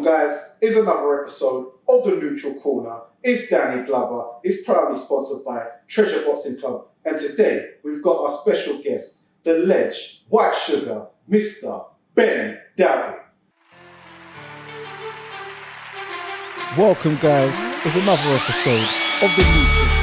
Welcome, guys. It's another episode of the Neutral Corner. It's Danny Glover. It's proudly sponsored by Treasure Boxing Club. And today, we've got our special guest, the ledge, White Sugar, Mr. Ben Doughty. Welcome, guys. It's another episode of the Neutral.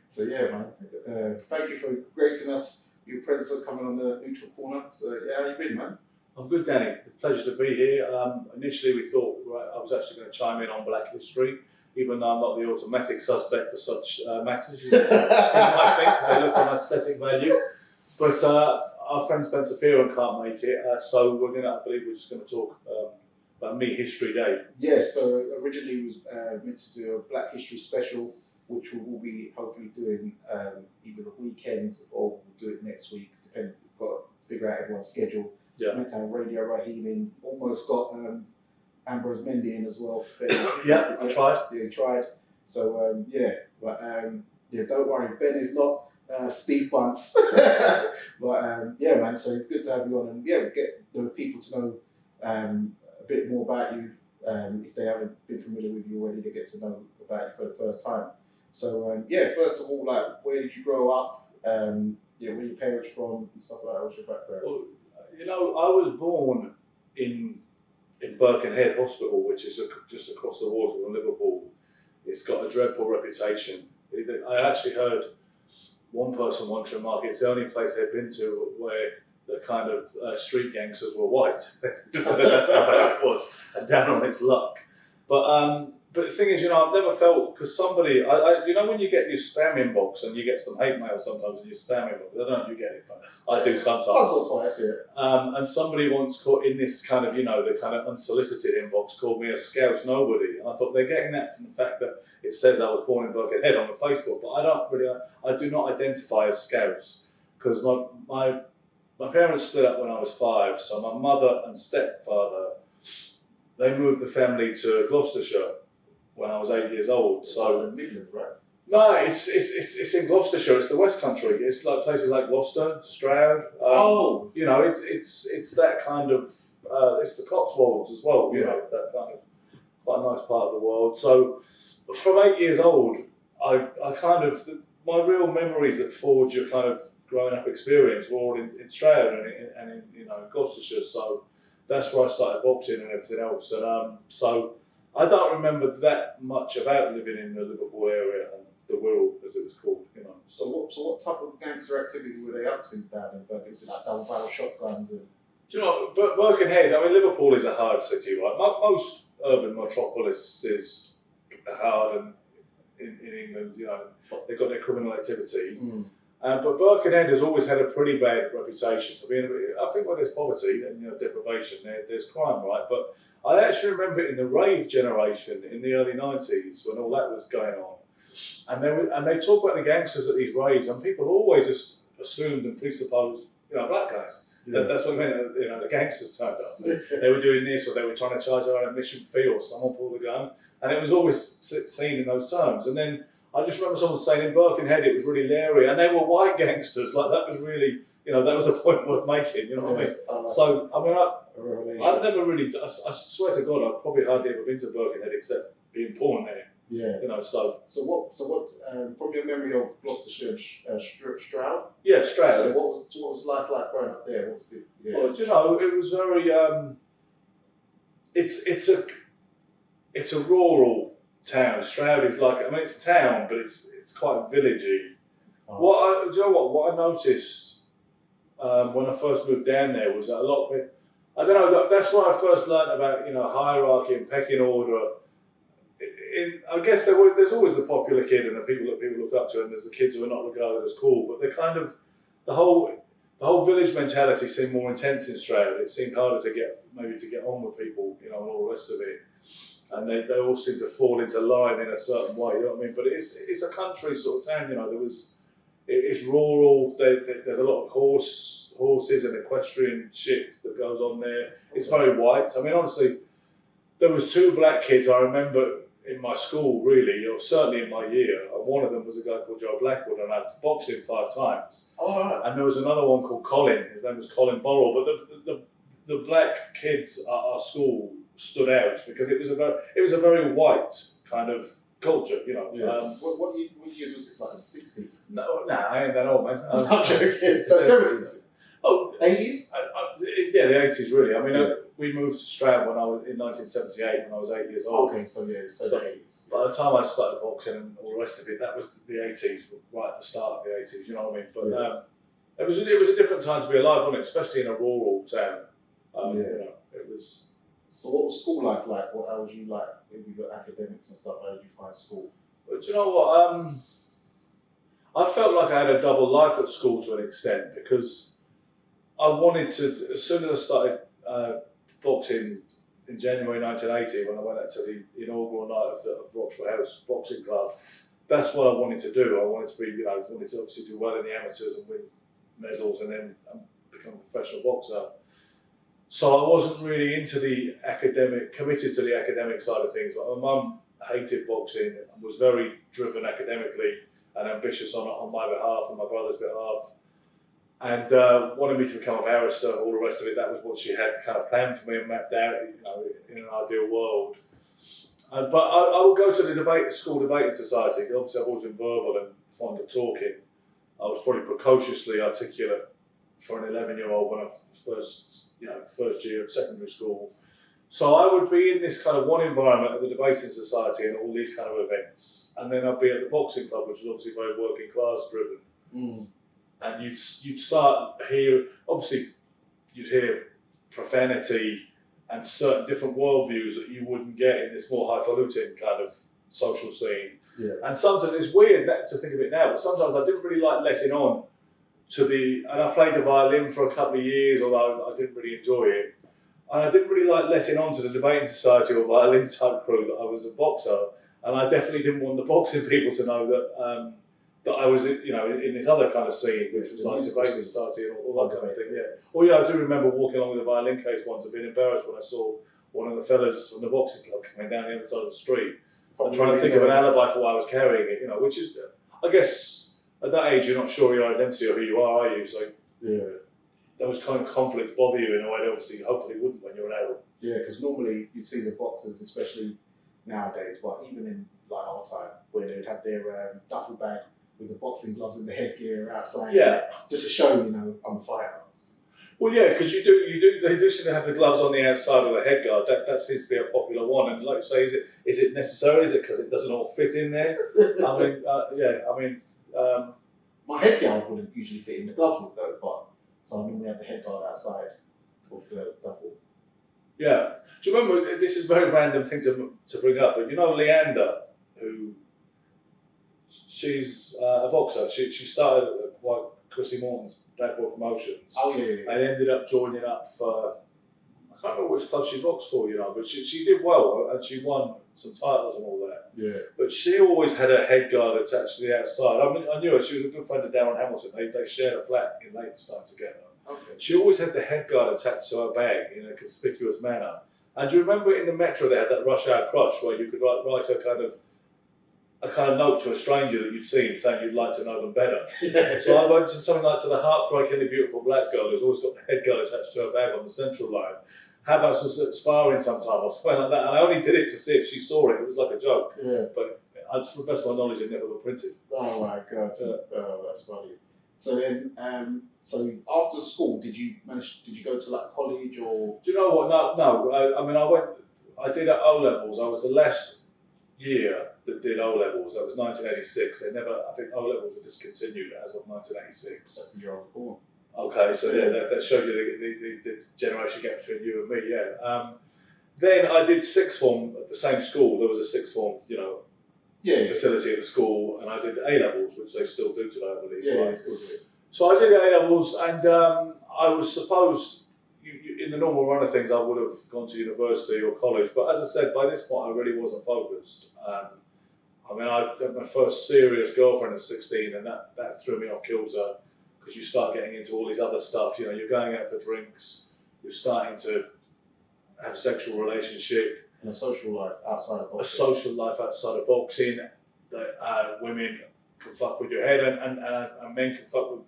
So yeah, man, thank you for gracing us, your presence of coming on the Neutral Corner. So yeah, how you been, man? I'm good, Danny. Pleasure to be here. Initially, we thought I was actually going to chime in on Black History, even though I'm not the automatic suspect for such matters. You might think they look on aesthetic value, but our friend Spencer Fearon can't make it, so I believe we're just going to talk about Me History Day. Yes. So originally it was meant to do a Black History special, which we will be hopefully doing either the weekend or we'll do it next week. We've got to figure out everyone's schedule. Yeah. Meant to have Radio Raheem in. Almost got Ambrose Mendy in as well. Yeah, I tried. Yeah, he tried. So don't worry, Ben is not Steve Bunce. But yeah, man. So it's good to have you on, and yeah, get the people to know a bit more about you. If they haven't been familiar with you already, they get to know about you for the first time. So first of all, like, where did you grow up? Where your parents from and stuff like that? What's your background? Well, I was born in Birkenhead Hospital, which is just across the water from Liverpool. It's got a dreadful reputation. I actually heard one person once remark it's the only place they've been to where the kind of street gangsters were white. That's how bad it was, and down on its luck. But the thing is, I've never felt, because somebody, when you get your spam inbox and you get some hate mail sometimes in your spam inbox, I don't know if you get it, but I do sometimes. Twice, yeah. And somebody once called in this kind of, the kind of unsolicited inbox, called me a Scouse nobody. And I thought they're getting that from the fact that it says I was born in Birkenhead on the Facebook, but I do not identify as Scouse, because my parents split up when I was 5, so my mother and stepfather, they moved the family to Gloucestershire when I was 8 years old. So Midland, right? No, it's in Gloucestershire. It's the West Country. It's like places like Gloucester, Stroud. It's that kind of. It's the Cotswolds as well. That kind of quite a nice part of the world. So from 8 years old, I kind of my real memories that forge your kind of growing up experience were all in Stroud and in Gloucestershire. So that's where I started boxing and everything else. And so I don't remember that much about living in the Liverpool area and the Wirral, as it was called. So what type of gangster activity were they up to down in Birkenhead? Was it like double barrel shotguns and? Do you know, Birkenhead? Liverpool is a hard city, right? Most urban metropolises are hard, and in England, they've got their criminal activity. Mm. But Birkenhead has always had a pretty bad reputation for being. I think where there's poverty and deprivation, there's crime, right? But I actually remember in the rave generation in the early 90s when all that was going on, and they talk about the gangsters at these raves, and people always assumed and presupposed, black guys. Yeah. That's what I meant. The gangsters turned up. They were doing this, or they were trying to charge their own admission fee, or someone pulled a gun, and it was always seen in those terms. And then I just remember someone saying in Birkenhead it was really leery, and they were white gangsters. Like, that was really, that was a point worth making. You know what I mean? So I've never really. I swear to God, I've probably hardly ever been to Birkenhead except being born there. Yeah. So what? From your memory of Gloucestershire, Stroud. Yeah, Stroud. So what was life like growing up there? What was it? Yeah. Well, it was very. It's a rural town. Stroud is like, it's a town, but it's quite villagey. Oh. What I noticed when I first moved down there was that a lot of it. I don't know. That's when I first learned about hierarchy and pecking order. I guess there's always the popular kid and the people that people look up to, and there's the kids who are not regarded as cool. But they're kind of the whole the whole village mentality seemed more intense in Australia. It seemed harder to get on with people, and all the rest of it. And they all seem to fall into line in a certain way, you know what I mean? But it's a country sort of town, it's rural. There's a lot of horses and equestrian shit that goes on there. It's very white. I mean, honestly, there was 2 black kids I remember in my school, really, or certainly in my year. And one of them was a guy called Joe Blackwood, and I've boxed him 5 times. Oh, right. And there was another one called Colin. His name was Colin Burrell. But the black kids at our school stood out because it was a very white kind of culture, Yeah. What years was this, like the 60s? No, I ain't that old, man. I'm not joking. The 70s? Oh, 80s? Yeah, the 80s, really. I mean, we moved to Stroud when I was in 1978 when I was 8 years old. Okay, so the 80s. By the time I started boxing and all the rest of it, that was the 80s, right at the start of the 80s. You know what I mean? But it was a different time to be alive, wasn't it? Especially in a rural town. It was. So what was school life like? How was you like? If you got academics and stuff, how did you find school? But do you know what? I felt like I had a double life at school to an extent because I wanted to. As soon as I started boxing in January 1980, when I went out to the inaugural night of the Rochford House Boxing Club, that's what I wanted to do. I wanted to be, I wanted to obviously do well in the amateurs and win medals, and then become a professional boxer. So I wasn't really committed to the academic side of things. But my mum hated boxing and was very driven academically and ambitious on my behalf and my brother's behalf, and wanted me to become a barrister. All the rest of it, that was what she had kind of planned for me and mapped out, in an ideal world. But I would go to the school debating society. Obviously, I've always been verbal and fond of talking. I was probably precociously articulate for an 11-year-old when I first year of secondary school. So I would be in this kind of one environment at the debating society and all these kind of events, and then I'd be at the boxing club, which was obviously very working class driven. Mm. And you'd start you'd hear profanity and certain different worldviews that you wouldn't get in this more highfalutin kind of social scene. Yeah. And sometimes it's weird to think of it now, but sometimes I didn't really like letting on and I played the violin for a couple of years, although I didn't really enjoy it. And I didn't really like letting on to the debating society or violin type crew that I was a boxer. And I definitely didn't want the boxing people to know that I was, in this other kind of scene, which was like the debating society and all that kind of thing. Yeah. Well, I do remember walking along with a violin case once and being embarrassed when I saw one of the fellas from the boxing club coming down the other side of the street and trying to think of an alibi for why I was carrying it. Which is, I guess. At that age, you're not sure your identity or who you are you? So those kind of conflicts bother you in a way that obviously, hopefully, wouldn't when you're an adult. Yeah, because normally you'd see the boxers, especially nowadays, but even in like our time, where they'd have their duffel bag with the boxing gloves and the headgear outside. Yeah, just to show I'm a fighter. Well, yeah, because they do seem to have the gloves on the outside of the headguard. That seems to be a popular one. And like you say, is it necessary? Is it because it doesn't all fit in there? My headguard wouldn't usually fit in the glove though, but so I normally have the headguard outside of the duffel. Yeah. Do you remember, this is a very random thing to bring up, but Leander, who, she's a boxer. She started at Chrissy Morton's Black Boy Promotions. Oh, yeah. And ended up joining up for, I can't remember which club she boxed for, but she did well and she won some titles and all that. Yeah. But she always had a headguard attached to the outside. I knew her. She was a good friend of Darren Hamilton. They shared a flat in Leytonstone together. Okay. She always had the headguard attached to her bag in a conspicuous manner. And do you remember in the Metro they had that Rush Hour Crush where you could write a kind of note to a stranger that you'd seen saying you'd like to know them better. Yeah. So I went to something like to the heartbreakingly beautiful black girl who's always got the headguard attached to her bag on the central line. How about some sparring sometime or something like that? And I only did it to see if she saw it. It was like a joke. Yeah. But to the best of my knowledge, it never got printed. Oh my God. Oh, that's funny. So then, so after school, did you go to like college or? Do you know what? No. I did at O levels. I was the last year that did O levels. That was 1986. I think O levels were discontinued as of 1986. That's the year I was born. Okay, so that shows you the generation gap between you and me. Yeah. Then I did sixth form at the same school. There was a sixth form, facility at the school, and I did A levels, which they still do today, I believe. Yeah, they still do it. So I did A-levels, and I was supposed, in the normal run of things, I would have gone to university or college. But as I said, by this point, I really wasn't focused. I mean, I had my first serious girlfriend at 16, and that threw me off kilter, because you start getting into all these other stuff. You know, you're going out for drinks, you're starting to have a sexual relationship. And a social life outside of boxing. A social life outside of boxing, that women can fuck with your head, and men can fuck with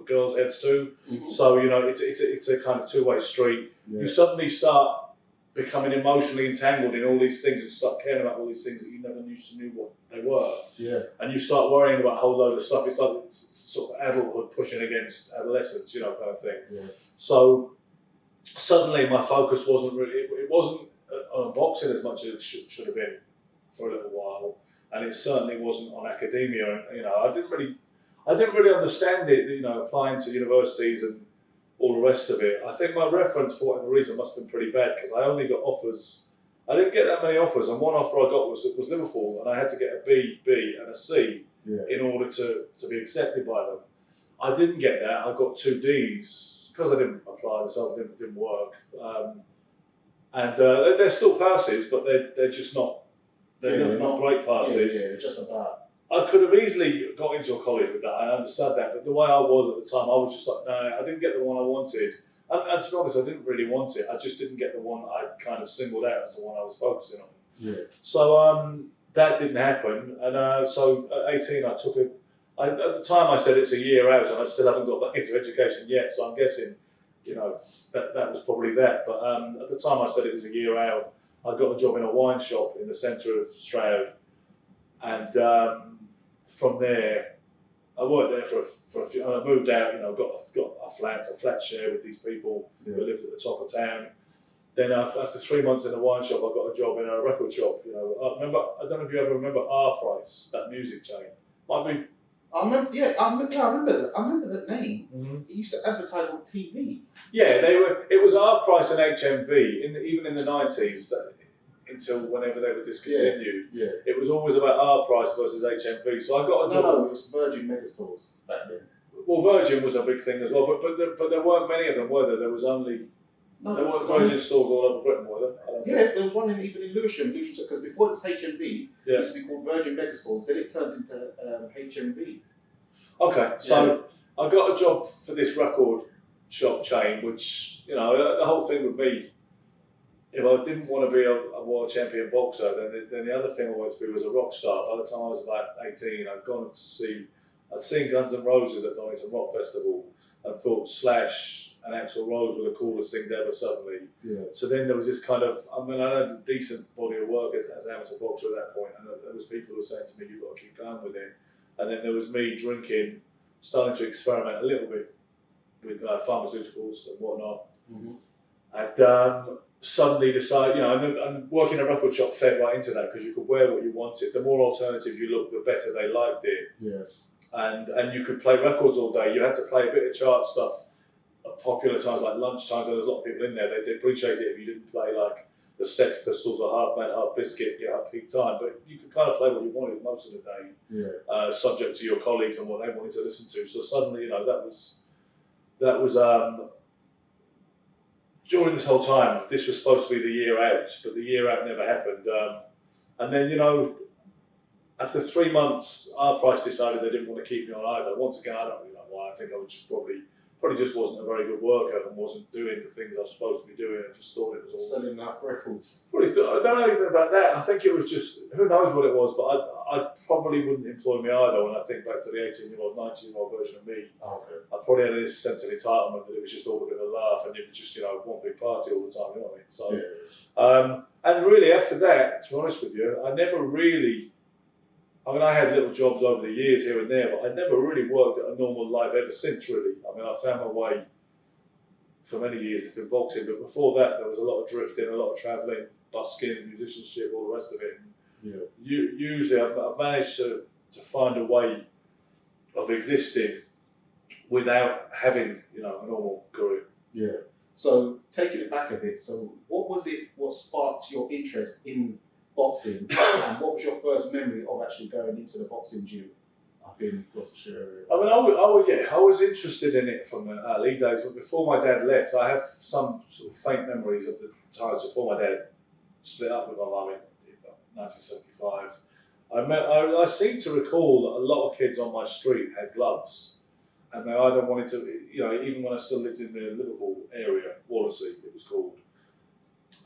girls' heads too. Mm-hmm. So, you know, it's a kind of two-way street. Yeah. You suddenly start becoming emotionally entangled in all these things, and start caring about all these things that you never used to knew what they were. Yeah. And you start worrying about a whole load of stuff. It's like it's sort of adulthood pushing against adolescence, you know, kind of thing. Yeah. So suddenly my focus wasn't really, it wasn't on boxing as much as it should have been for a little while, and it certainly wasn't on academia. And, you know, I didn't really understand it, you know, applying to universities and all the rest of it. I think my reference, for whatever reason, must have been pretty bad, because I only got offers. I didn't get that many offers, and one offer I got was Liverpool, and I had to get a B, and a C in order to be accepted by them. I didn't get that. I got 2 Ds because I didn't apply myself. It didn't work. And they're still passes, but they're just not. They're not great passes. Yeah, just about. I could have easily got into a college with that. I understand that, but the way I was at the time, I was just like, no, I didn't get the one I wanted. And to be honest, I didn't really want it. I just didn't get the one I kind of singled out as the one I was focusing on. Yeah. So that didn't happen, and so at 18, I took at the time I said it's a year out, and I still haven't got back into education yet. So I'm guessing, you know, that was probably that. But at the time I said it was a year out, I got a job in a wine shop in the centre of Stroud, and from there, I worked there for a few. And I moved out. You know, got a flat share with these people who lived at the top of town. Then after 3 months in the wine shop, I got a job in a record shop. You know, I don't know if you ever remember R Price, that music chain. Might be. I remember that. I remember that name. Mm-hmm. It used to advertise on TV. Yeah, they were. It was R Price and HMV even in the 90s. Until whenever they were discontinued, it was always about R Price versus HMV. So I got a job. No, it was Virgin Megastores back then. Well, Virgin was a big thing as well, but there weren't many of them, were there? There was only there weren't Virgin stores all over Britain, were there? There was one even in Lewisham, because before it was HMV, it used to be called Virgin Megastores. Then it turned into HMV. Okay, so I got a job for this record shop chain, which, you know, the whole thing with me. If I didn't want to be a world champion boxer, then the other thing I wanted to be was a rock star. By the time I was about 18, I'd seen Guns N' Roses at Donington Rock Festival and thought Slash and Axl Rose were the coolest things ever suddenly. Yeah. So then there was this kind of, I mean, I had a decent body of work as an amateur boxer at that point, and there was people who were saying to me, you've got to keep going with it. And then there was me drinking, starting to experiment a little bit with pharmaceuticals and whatnot. Mm-hmm. And suddenly decided, you know, and working in a record shop fed right into that, because you could wear what you wanted. The more alternative you looked, the better they liked it. Yeah. And you could play records all day. You had to play a bit of chart stuff at popular times, like lunchtimes, and there's a lot of people in there. They'd appreciate it if you didn't play like the Sex Pistols or Half Man, Half Biscuit, you know, at peak time. But you could kind of play what you wanted most of the day, subject to your colleagues and what they wanted to listen to. So suddenly, you know, that was during this whole time, this was supposed to be the year out, but the year out never happened. And then, you know, after 3 months, R Price decided they didn't want to keep me on either. Once again, I don't really know why. I think I was just probably just wasn't a very good worker and wasn't doing the things I was supposed to be doing. I just thought it was all selling enough records. I don't know even about that. I think it was just, who knows what it was, but I probably wouldn't employ me either when I think back to the 18-year-old, 19-year-old version of me. Okay. I probably had this sense of entitlement that it was just all a bit of a laugh and it was just, you know, one big party all the time, you know what I mean? So, and really after that, to be honest with you, I never really, I mean, I had little jobs over the years here and there, but I never really worked at a normal life ever since, really. I mean, I found my way for many years, it's been boxing, but before that, there was a lot of drifting, a lot of travelling, busking, musicianship, all the rest of it. And usually, I've managed to find a way of existing without having, you know, a normal career. Yeah. So, taking it back a bit, so what sparked your interest in boxing, and what was your first memory of actually going into the boxing gym? up in Gloucestershire area. I mean, I was interested in it from the early days, but before my dad left, I have some sort of faint memories of the times before my dad split up with my mum in 1975. I seem to recall that a lot of kids on my street had gloves, and they either wanted to, even when I still lived in the Liverpool area, Wallasey it was called,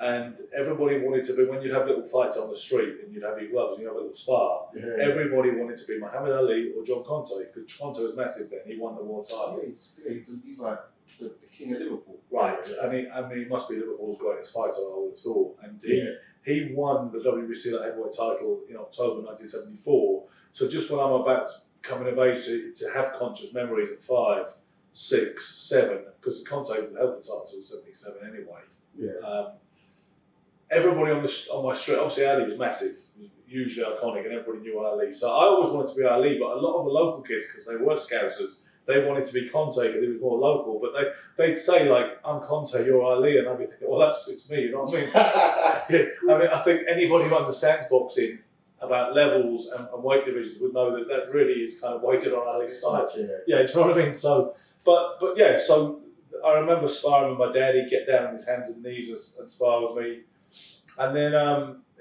and everybody wanted to be, when you'd have little fights on the street and you'd have your gloves and you'd have a little spar, everybody wanted to be Muhammad Ali or John Conte, because Conte was massive then, he won the world title. Yeah, he's like the king of Liverpool. Right, and he must be Liverpool's greatest fighter, I would have thought. And he won the WBC light heavyweight title in October 1974. So just when I'm about coming of age to have conscious memories at 5, 6, 7, because Conte held the title until 77 anyway. Yeah. Everybody on my street, obviously Ali was massive, was hugely iconic, and everybody knew Ali. So I always wanted to be Ali, but a lot of the local kids, because they were Scousers, they wanted to be Conte because he was more local. But they'd say like, "I'm Conte, you're Ali," and I'd be thinking, "Well, that suits me." You know what I mean? I mean, I think anybody who understands boxing about levels and weight divisions would know that really is kind of weighted on Ali's side. Yeah, do you know what I mean? So, but yeah, so I remember sparring with my dad. He'd get down on his hands and knees and spar with me. And then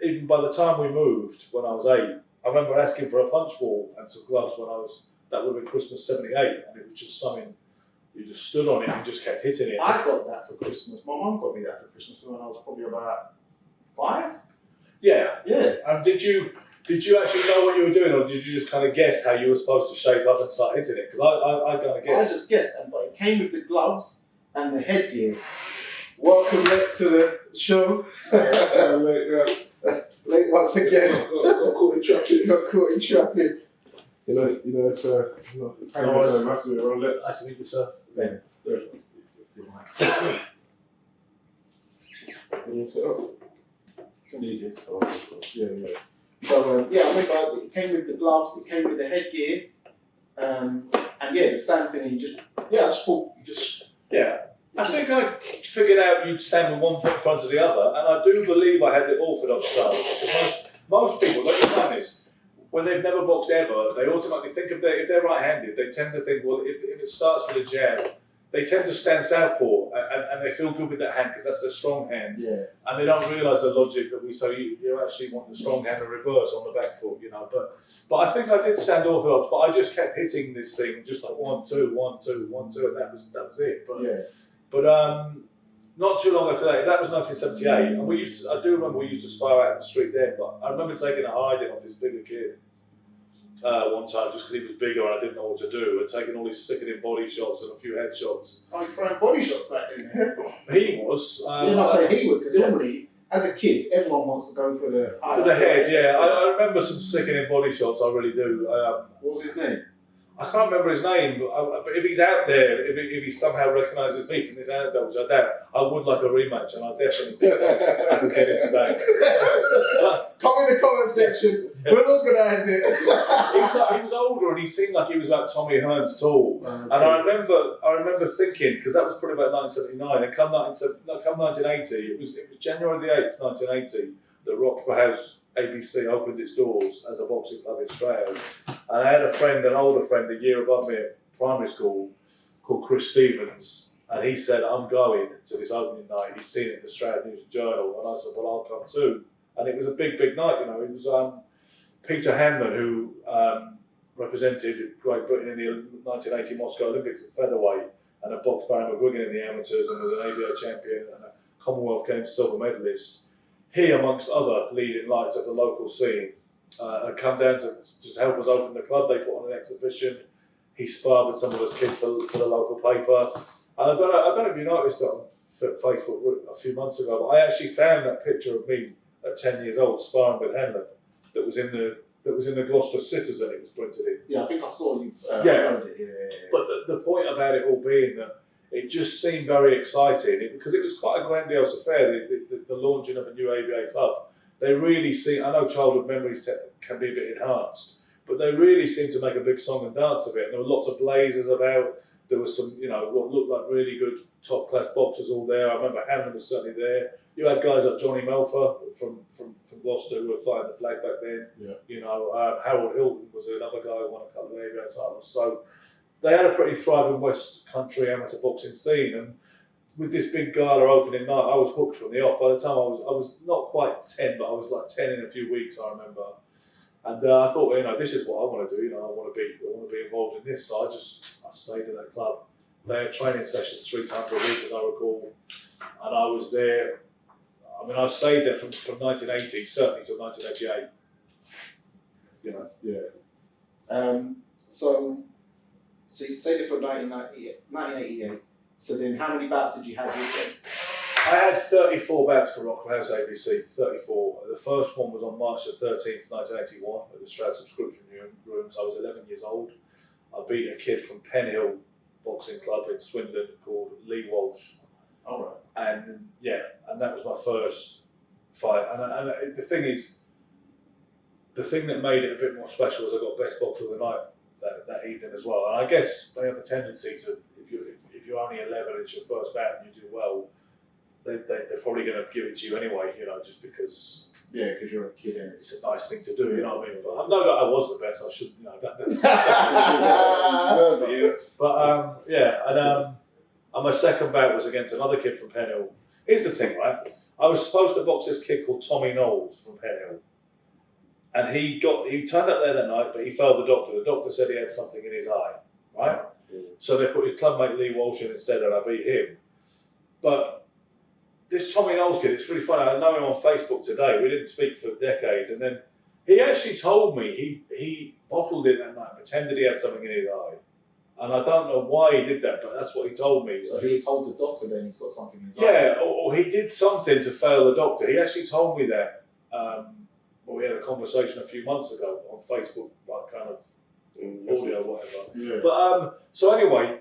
even by the time we moved, when I was 8, I remember asking for a punch ball and some gloves that would have been Christmas '78, and it was just something, you just stood on it and just kept hitting it. I got that for Christmas. My mum got me that for Christmas when I was probably about 5. Yeah. Yeah. And did you actually know what you were doing, or did you just kind of guess how you were supposed to shape up and start hitting it? Because I kind of guessed. I just guessed, but it came with the gloves and the headgear. Welcome next to the show. Late once again. Got caught in traffic. Got caught in traffic. It's massive around lips. Nice to meet you, sir. Ben. You set up? Needed. Oh, Yeah. So I remember it came with the gloves, it came with the headgear, and the stand thing. And I just thought you just. Yeah. I think I figured out you'd stand with one foot in front of the other, and I do believe I had the orthodox style. Because most people, when you find this, when they've never boxed ever, they automatically think if they're right-handed, they tend to think, well, if it starts with a jab, they tend to stand southpaw, and they feel good with that hand because that's their strong hand. Yeah. And they don't realise the logic that you actually want the strong hand to reverse on the back foot, But I think I did stand orthodox, but I just kept hitting this thing just like 1, 2, 1, 2, 1, 2, and that was it. But not too long after that was 1978, and I do remember we used to spar out in the street then, but I remember taking a hiding off this bigger kid one time just because he was bigger and I didn't know what to do, and taking all these sickening body shots and a few head shots. Oh, you're throwing body shots back in there? He was. You're not saying he was, because normally, as a kid, everyone wants to go for the head, yeah. I remember some sickening body shots, I really do. What was his name? I can't remember his name, but if he's out there, if he somehow recognises me from this anecdote, which I doubt, I would like a rematch, and I definitely think I could get him today. Come in the comment section, we'll organise it. He was older, and he seemed like he was like Tommy Hearns tall. Okay. And I remember thinking, because that was probably about 1979, and come 1980, it was January the 8th, 1980, that Roxburgh House ABC opened its doors as a boxing club in Stroud. And I had an older friend, a year above me at primary school, called Chris Stevens, and he said, "I'm going to this opening night." He'd seen it in the Stroud News and Journal, and I said, "Well, I'll come too." And it was a big night, It was Peter Hanman, who represented Great Britain in the 1980 Moscow Olympics at featherweight, and had boxed Barry McGuigan in the amateurs and was an ABA champion and a Commonwealth Games silver medalist. He, amongst other leading lights of the local scene, had come down to help us open the club. They put on an exhibition. He sparred with some of us kids for the local paper. And I don't know if you noticed it on Facebook a few months ago, but I actually found that picture of me at 10 years old sparring with Hanlon that was in the Gloucester Citizen. It was printed in. Yeah, I think I saw you. Found it. Yeah. But the point about it all being that it just seemed very exciting because it was quite a grandiose affair, the launching of a new ABA club. They really seem, I know childhood memories can be a bit enhanced, but they really seemed to make a big song and dance of it. And there were lots of blazers about. There was some, what looked like really good top-class boxers all there. I remember Hammond was certainly there. You had guys like Johnny Melfer from Gloucester who were flying the flag back then. Yeah. You know, Harold Hilton was another guy who won a couple of ABA titles. So they had a pretty thriving West Country amateur boxing scene, and with this big gala opening night, I was hooked from the off. By the time I was not quite 10, but I was like 10 in a few weeks, I remember. And I thought, you know, this is what I want to do. You know, I want to be involved in this. So I stayed at that club. They had training sessions 3 times a week, as I recall, and I was there. I mean, I stayed there from 1980, certainly till 1988. You know. Yeah. So you stayed there from 1988. So then, how many bouts did you have with them? I had 34 bouts for Rockland House ABC, 34. The first one was on March the 13th, 1981 at the Stroud Subscription Rooms. I was 11 years old. I beat a kid from Penhill Boxing Club in Swindon called Lee Walsh. All right. And and that was my first fight. And the thing is, the thing that made it a bit more special was I got Best Boxer of the Night that evening as well. And I guess they have a tendency to, if you're only 11, it's your first bout and you do well, they're probably going to give it to you anyway, you know, just because. Yeah, because you're a kid and it's a nice thing to do, you know what I mean? But I know that I was the best, I shouldn't, you know, and my second bout was against another kid from Penhill. Here's the thing, right? I was supposed to box this kid called Tommy Knowles from Penhill. And he turned up there that night, but he failed the doctor. The doctor said he had something in his eye, right? So they put his clubmate Lee Walsh in instead, and I beat him. But this Tommy Knowles kid, it's really funny. I know him on Facebook today. We didn't speak for decades, and then he actually told me he bottled it that night, pretended he had something in his eye, and I don't know why he did that, but that's what he told me. So he told the doctor then he's got something in his eye. Yeah, or he did something to fail the doctor. He actually told me that. We had a conversation a few months ago on Facebook, like kind of audio, whatever. Yeah. But so anyway.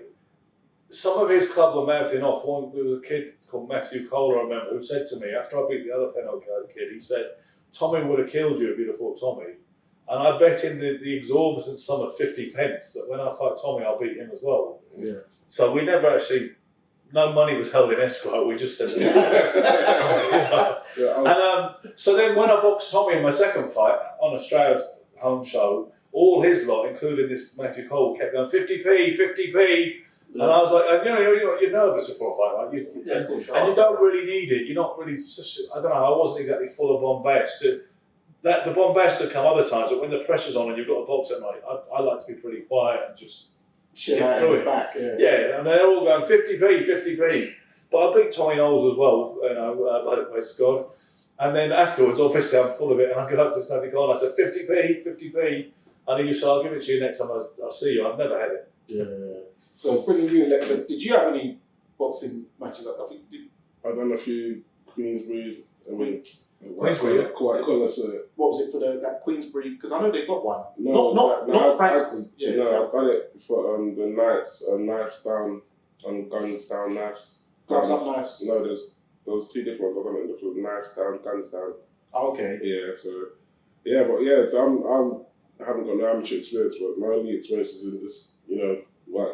Some of his club were mouthing off. There was a kid called Matthew Kohler, I remember, who said to me, after I beat the other Penhill kid, he said, Tommy would have killed you if you'd have fought Tommy. And I bet him the exorbitant sum of 50 pence that when I fight Tommy, I'll beat him as well. Yeah. So we never actually, no money was held in escrow, we just said 50 pence. So then when I boxed Tommy in my second fight on a Stroud home show, all his lot, including this Matthew Cole, kept going 50p, 50p. And I was like, you're nervous before a fight, right? And you don't really need it. You're not really, I don't know, I wasn't exactly full of bombast. The bombast would come other times, but when the pressure's on and you've got a box at night, I like to be pretty quiet and just get through it. Back, yeah, and they're all going 50p, 50p. But I beat Tommy Knowles as well, you know, by the grace of God. And then afterwards, obviously I'm full of it, and I go up to Matthew Cole and I said, 50p, 50p. And he just said, I'll give it to you next time I see you. I've never had it. Yeah. So bringing you, Lexa, did you have any boxing matches? I think you did. I've done a few Queensbury. Queensbury, quite close. What was it for that Queensbury? Because I know they got one. No, not Frank's Queensbury. Yeah, no, I've done it for the Knights, Knives Down, and Guns Down, Knives. Gloves Up, Knives. No, there was 2 different ones. I've done it for Knives Down, Guns Down. Oh, okay. Yeah, so I haven't got no amateur experience, but my only experience is in this, you know, white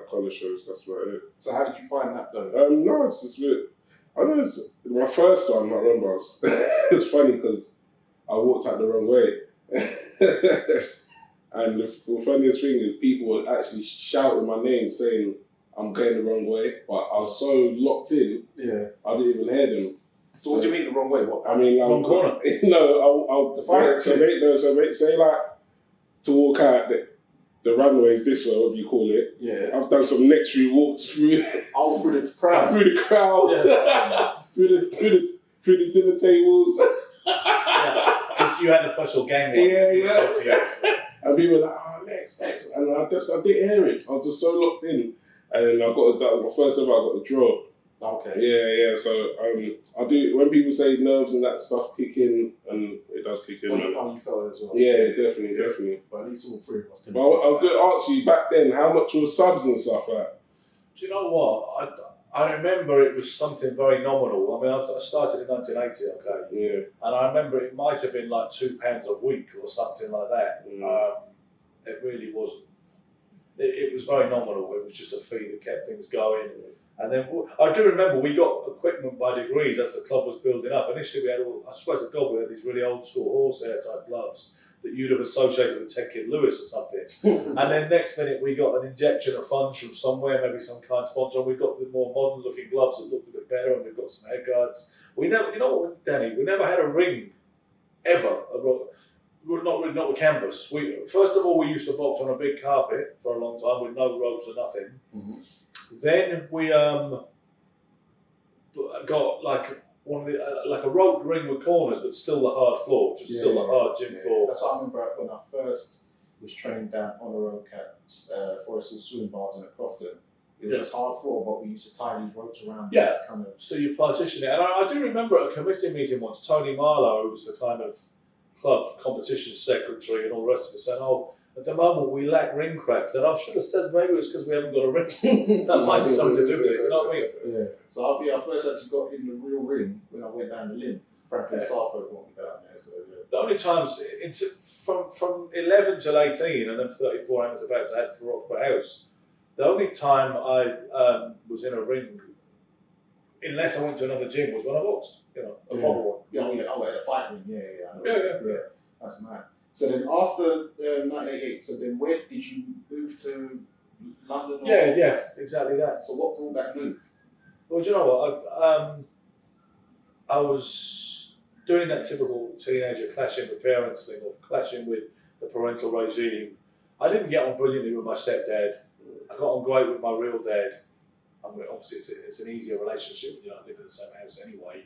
collar shows. That's about it. So how did you find that though? No, it's just a bit. I know it's my first one. I remember it's funny because I walked out the wrong way, and the funniest thing is people were actually shouting my name, saying I'm going the wrong way, but I was so locked in. Yeah, I didn't even hear them. So what do you mean the wrong way? What? I mean, wrong corner. No, I'll say to walk out. The runway is this way, whatever you call it. Yeah. I've done some next few walks through. Through the crowd. Through the crowd. Yeah. through the dinner tables. Because you had the special game one. Yeah. And people were like, oh, next. And I didn't hear it. I was just so locked in. And then my first ever, I got a draw. Okay. Yeah. So I do, when people say nerves and that stuff kick in, and it does kick in. How you felt as well. Yeah, definitely. But at least all 3 of us can. But I was going to ask you back then, how much was subs and stuff like? Do you know what? I remember it was something very nominal. I mean, I started in 1980, okay? Yeah. And I remember it might have been like £2 a week or something like that. It really wasn't. It was very nominal. It was just a fee that kept things going. And then I do remember we got equipment by degrees as the club was building up. Initially, we had I swear to God, we had these really old school horsehair type gloves that you'd have associated with Ted Kid Lewis or something. And then next minute, we got an injection of funds from somewhere, maybe some kind sponsor. And we got the more modern looking gloves that looked a bit better, and we've got some head guards. We never, you know what, Danny? We never had a ring ever. Not with canvas. First of all, we used to box on a big carpet for a long time with no ropes or nothing. Mm-hmm. Then we got like one of the like a roped ring with corners, but still the hard floor, just still the hard gym floor. That's what I remember when I first was trained down on the road at Forest Hill Swimming Bars in Crofton. It was just hard floor, but we used to tie these ropes around. Yeah. Kind of. So you partition it, and I do remember at a committee meeting once, Tony Marlowe, who was the kind of club competition secretary and all the rest of it, said, "Oh, at the moment we lack ring craft," and I should have said maybe it's because we haven't got a ring. That might be something to do with it. You know what I mean? Yeah. So I first actually got in the real ring when I went down the limb. Franklin Sarford brought me down there. So the only times from 11 till 18, and then 34 hours about I had for Roxburgh House. The only time I was in a ring, unless I went to another gym, was when I boxed. You know, a proper one. Yeah, a fight ring. Yeah. Yeah. That's mad. So then after 1988, so then where did you move to London? Or? Yeah, exactly that. So what brought that move? Well, do you know what? I was doing that typical teenager clashing with parents thing, or clashing with the parental regime. I didn't get on brilliantly with my stepdad. I got on great with my real dad. I mean, obviously, it's an easier relationship when you don't live in the same house anyway.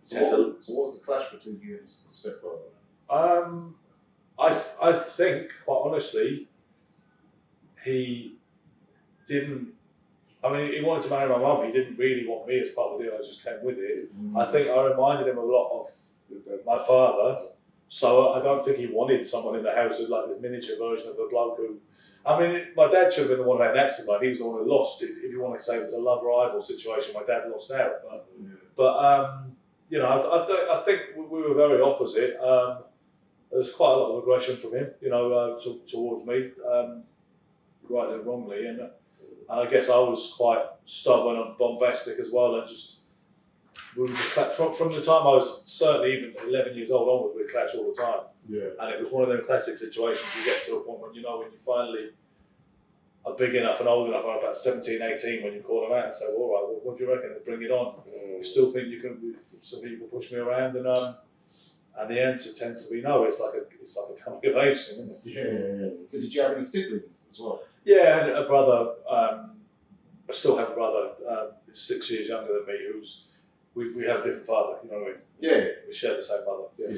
So what was the clash between you and your stepbrother? I think, quite honestly, he didn't. I mean, he wanted to marry my mum. He didn't really want me as part of the deal. I just came with it. I think I reminded him a lot of my father. So I don't think he wanted someone in the house who's like this miniature version of the bloke who. I mean, my dad should have been the one who had an accident. He was the one who lost it. If you want to say it was a love-rival situation, my dad lost out. But you know, I think we were very opposite. There was quite a lot of aggression from him, you know, towards me, rightly and wrongly. And I guess I was quite stubborn and bombastic as well. And we would just clash from the time I was certainly even 11 years old onwards, we'd clash all the time. Yeah. And it was one of them classic situations you get to a point when you know when you finally are big enough and old enough, about 17, 18, when you call them out and say, well, all right, what do you reckon? Bring it on. You still think you can push me around? And the answer tends to be no. It's like a coming of age thing, isn't it? Yeah. So did you have any siblings as well? Yeah, I had a brother. I still have a brother who's 6 years younger than me. We have a different father. You know what I mean? Yeah. We share the same mother. Yeah.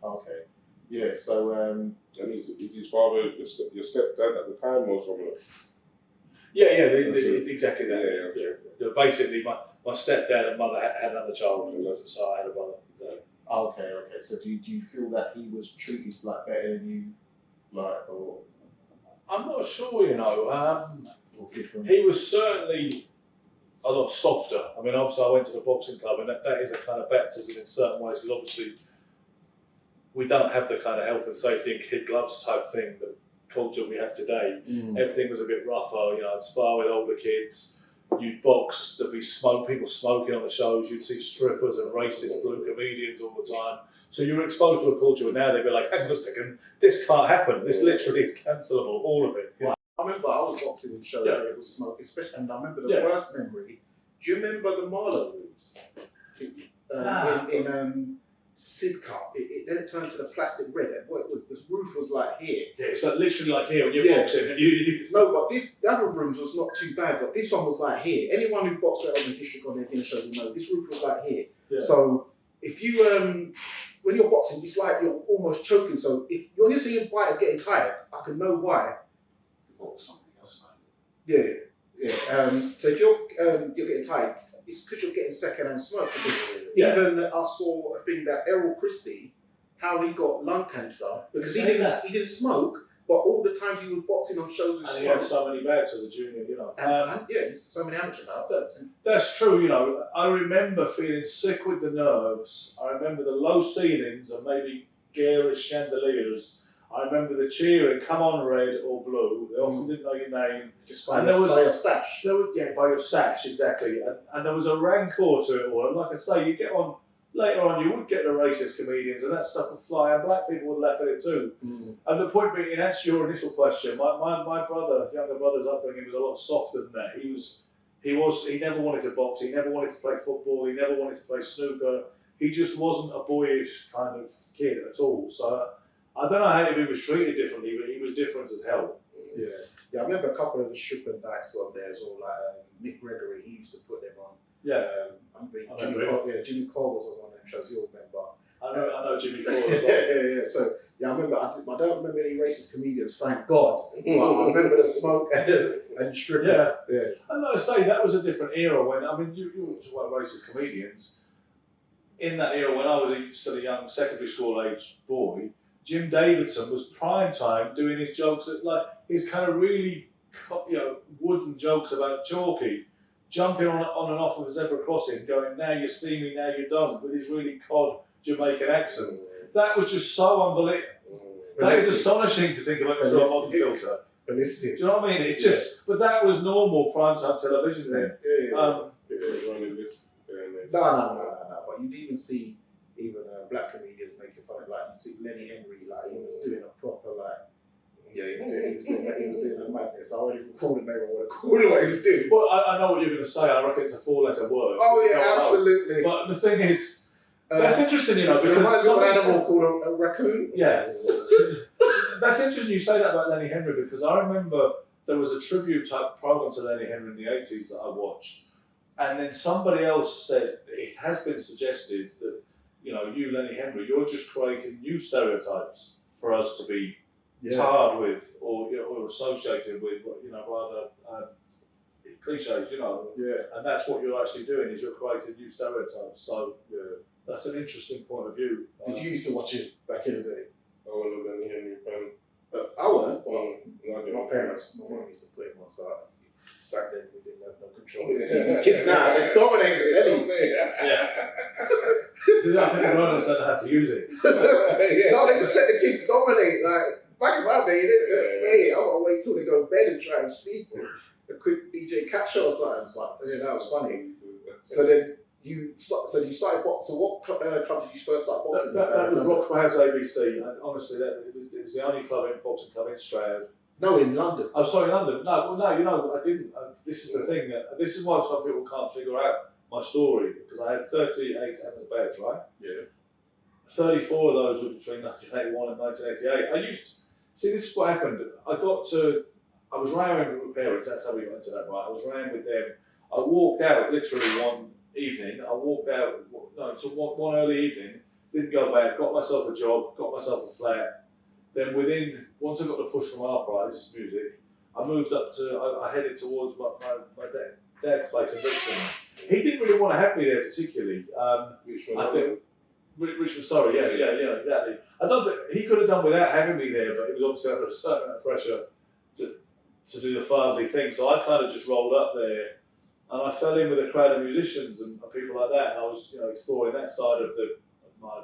Okay. Yeah. So and is his father your stepdad at the time or something? Yeah. Exactly that. Yeah. Basically, my stepdad and mother had another child, so I had a brother. Okay. So do you feel that he was treated like better than you, like, or? I'm not sure, you know. Or different? He was certainly a lot softer. I mean, obviously, I went to the boxing club, and that is a kind of baptism in certain ways, because obviously we don't have the kind of health and safety and kid gloves type thing, the culture we have today. Everything was a bit rougher. You know, I'd spar with older kids. You'd box, there'd be people smoking on the shows, you'd see strippers and racist blue comedians all the time. So you were exposed to a culture where now they'd be like, hang on a second, this can't happen. This literally is cancelable, all of it. Well, I remember I was boxing in shows where it was smoke, especially, and I remember the worst memory. Do you remember the Marlow rooms? In Sidcup, then it turned to the plastic red. What it was, this roof was like here. Yeah, it's like literally like here when you're boxing. And No, but the other rooms was not too bad, but this one was like here. Anyone who boxed out on the district on their dinner shows will know this roof was like here. Yeah. So if you when you're boxing, it's like you're almost choking. So if you're seeing fighters getting tired, I can know why. Or something else. Yeah. So if you're getting tired, it's because you're getting second-hand smoke. Even I saw a thing that Errol Christie, how he got lung cancer because he didn't smoke, but all the times he was boxing on shows with smoke. And he had so many bags as a junior, you know. So many amateur bouts. That's true, you know. I remember feeling sick with the nerves. I remember the low ceilings and maybe garish chandeliers. I remember the cheering, come on red or blue. They often didn't know your name. Just And by there was- your sash. By your sash, exactly. And there was a rancor to it all. And like I say, you get on, later on, you would get the racist comedians and that stuff would fly, and black people would laugh at it too. And the point being, in answer to your initial question, my brother, younger brother's upbringing was a lot softer than that. He never wanted to box, he never wanted to play football, he never wanted to play snooker. He just wasn't a boyish kind of kid at all. So I don't know how if he was treated differently, but he was different as hell. Yeah, I remember a couple of the stripper nights on there as well, like Nick Gregory, he used to put them on. Yeah. Jimmy Cole was on one of them shows, you'll remember. I know Jimmy Cole as well. yeah. So, I remember, I don't remember any racist comedians, thank God, but I remember the smoke and strippers. Yeah. And like I say, that was a different era when, I mean, you talk about racist comedians. In that era, when I was still a young secondary school age boy, Jim Davidson was prime time doing his jokes, like his kind of really, wooden jokes about Chalky, jumping on and off of a zebra crossing, going, now you see me, now you don't, with his really cod Jamaican accent. That was just so unbelievable. That is astonishing to think about through a modern filter. Ballistic. Do you know what I mean? It's just, but that was normal primetime television then. No. But you'd even see black comedians making fun of, like, you'd see Lenny Henry, like, he was doing a proper, like, he was doing a madness. I already recalled the name of what he was doing. Well, I know what you're going to say. I reckon it's a 4-letter word. Oh, yeah, absolutely. But the thing is, that's interesting, because an animal called a raccoon. Yeah. That's interesting you say that about Lenny Henry, because I remember there was a tribute type program to Lenny Henry in the 80s that I watched. And then somebody else said, it has been suggested that, you, Lenny Henry, you're just creating new stereotypes for us to be tarred with or associated with, rather cliches, Yeah. And that's what you're actually doing, is you're creating new stereotypes. So that's an interesting point of view. Did you used to watch it back in the day? I wasn't a Benny Henry fan. I weren't, but my parents, my mum used to put him on, so back then we didn't have no control. Kids now, they dominate the telly. Yeah. I think the runners don't know how to use it. No, they just let the kids dominate. Like, back in my day, I gotta wait till they go to bed and try and sleep. A quick DJ catch or something, but that was funny. So then you started boxing. So what club did you first start boxing? That was Roxburgh House ABC. And honestly, it was the only boxing club in Stroud. No, in London. Oh, sorry, London. No, I didn't. This is the thing. This is why some people can't figure out my story, because I had 38 amateur beds, right? Yeah. 34 of those were between 1981 and 1988. See, this is what happened. I was round with my parents, that's how we got into that, right? I was round with them. I walked out literally one evening. One early evening, didn't go back, got myself a job, got myself a flat. Then once I got the push from Our Prize Music, I moved up I headed towards my dad's place in Brixton. He didn't really want to have me there particularly. Which one? I think, Richmond, sorry, yeah, exactly. I don't think he could have done without having me there, but it was obviously under a certain amount of pressure to do the fatherly thing. So I kind of just rolled up there, and I fell in with a crowd of musicians and people like that. And I was, exploring that side of my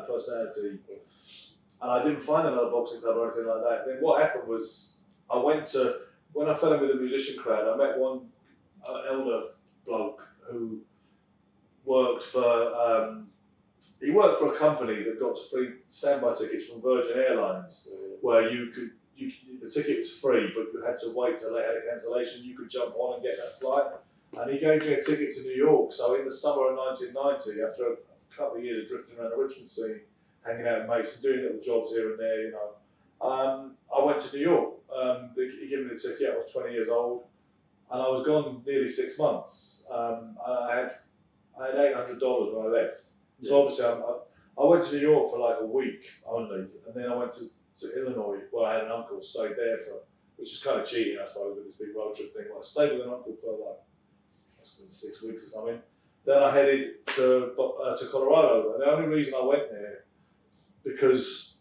personality. And I didn't find another boxing club or anything like that. Then what happened was, when I fell in with a musician crowd, I met one elder bloke who worked for a company that got free standby tickets from Virgin Airlines, where the ticket was free, but you had to wait till they had a cancellation. You could jump on and get that flight. And he gave me a ticket to New York. So in the summer of 1990, after a couple of years of drifting around the Richmond scene, hanging out with mates and doing little jobs here and there, I went to New York. He gave me the ticket. I was 20 years old, and I was gone nearly 6 months. I had $800 when I left. So obviously, I went to New York for like a week only, and then I went to Illinois, where I had an uncle, stayed there which is kind of cheating, I suppose, with this big road trip thing. I stayed with an uncle for like less than 6 weeks or something. Then I headed to Colorado, and the only reason I went there because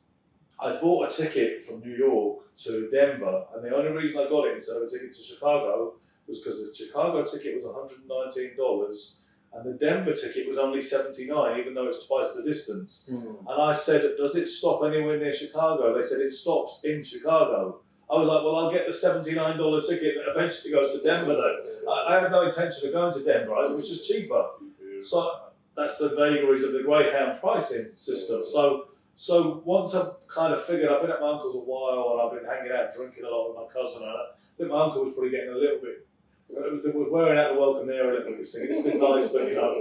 I bought a ticket from New York to Denver, and the only reason I got it instead of a ticket to Chicago was because the Chicago ticket was $119, and the Denver ticket was only $79, even though it's twice the distance. And I said, does it stop anywhere near Chicago? They said, it stops in Chicago. I was like, well, I'll get the $79 ticket that eventually goes to Denver then. I had no intention of going to Denver, it was just cheaper. So that's the vagaries of the Greyhound pricing system. So once I've kind of figured, I've been at my uncle's a while and I've been hanging out drinking a lot with my cousin, and I think my uncle was probably getting a little bit, was wearing out the welcome there a little bit, thinking it's been nice, but you know,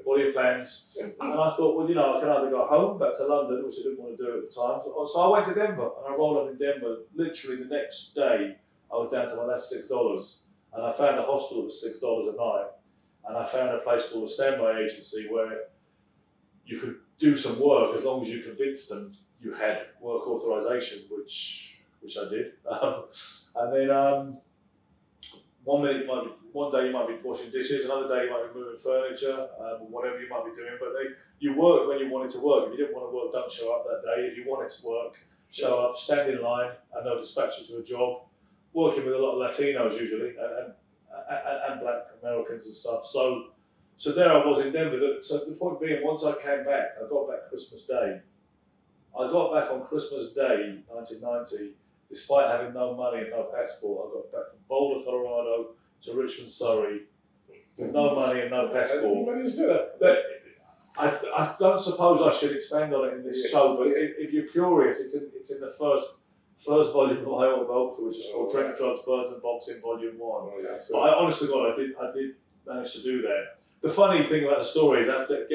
what are your plans? And I thought, well, you know, I can either go home, back to London, which I didn't want to do at the time. So I went to Denver, and I rolled up in Denver. Literally the next day, I was down to my last $6, and I found a hostel that was $6 a night, and I found a place called a standby agency where you could do some work as long as you convinced them you had work authorization, which I did. And then one day you might be washing dishes, another day you might be moving furniture, whatever you might be doing. But you worked when you wanted to work. If you didn't want to work, don't show up that day. If you wanted to work, show up, stand in line, and they'll dispatch you to a job. Working with a lot of Latinos usually, and Black Americans and stuff. So there I was in Denver. So the point being, once I came back, I got back Christmas Day. I got back on Christmas Day, 1990, despite having no money and no passport. I got back from Boulder, Colorado to Richmond, Surrey, with no money and no passport. I don't suppose I should expand on it in this show, but if you're curious, it's in the first volume of my autobiography, which is called Drink, Drugs, Birds and Boxing, Volume 1. But I honestly, God, I did manage to do that. The funny thing about the story is after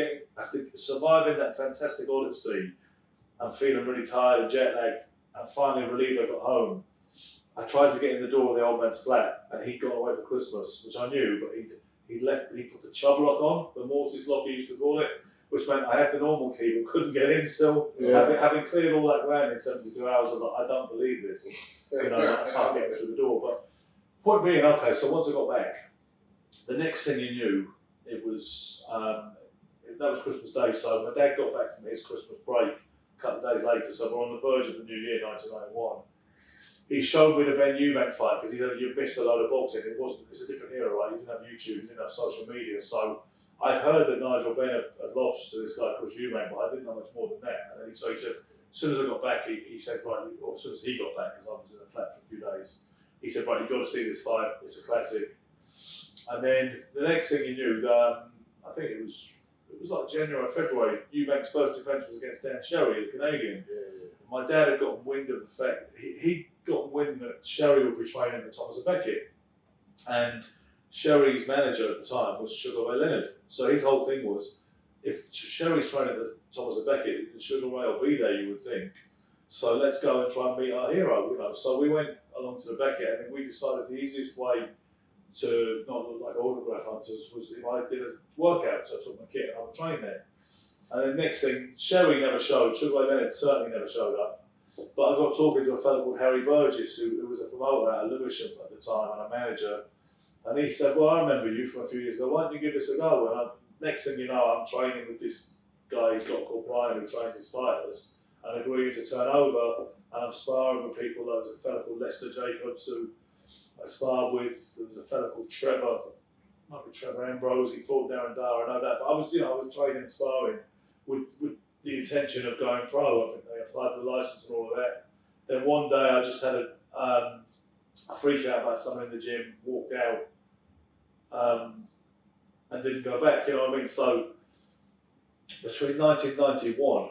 surviving that fantastic odyssey and feeling really tired and jet lagged and finally relieved I got home, I tried to get in the door of the old man's flat and he'd gone away for Christmas, which I knew, but he put the chub lock on, the mortise lock he used to call it, which meant I had the normal key but couldn't get in still. Yeah. Having cleared all that ground in 72 hours, I was like, I don't believe this. You know, I can't get through the door. But point being, okay, so once I got back, the next thing you knew, it was that was Christmas Day. So my dad got back from his Christmas break a couple of days later. So we're on the verge of the new year, 1991. He showed me the Ben Eubank fight because he said you missed a load of boxing. It's a different era, right? You didn't have YouTube, you didn't have social media. So I'd heard that Nigel Benn had lost to this guy called Eubank, but I didn't know much more than that. And then so he said, as soon as I got back, he said, right, or as soon as he got back, because I was in a flat for a few days, he said, right, you've got to see this fight. It's a classic. And then the next thing you knew, I think it was like January or February, Eubank's first defence was against Dan Sherry, the Canadian. My dad had gotten wind of the fact, he got wind that Sherry would be training with Thomas Beckett. And Sherry's manager at the time was Sugar Ray Leonard. So his whole thing was, if Sherry's training with Thomas Beckett, Sugar Ray will be there, you would think. So let's go and try and meet our hero, you know. So we went along to the Beckett and we decided the easiest way to not look like autograph hunters was if I did a workout. So I took my kit and I would train there. And then next thing, Sherry never showed, Sugar Ray Leonard certainly never showed up. But I got talking to a fellow called Harry Burgess, who was a promoter at Lewisham at the time and a manager. And he said, well, I remember you from a few years ago, why don't you give this a go? And next thing you know, I'm training with this guy he's got called Brian, who trains his fighters, and agreeing to turn over. And I'm sparring with people. There was a fellow called Lester Jacobs, who I sparred with. There was a fellow called Trevor, might be Trevor Ambrose, he fought Darren Dara, I know that. But I was training and sparring with the intention of going pro. I think they applied for the license and all of that. Then one day I just had a freak out about someone in the gym, walked out, and didn't go back, you know what I mean? So between 1991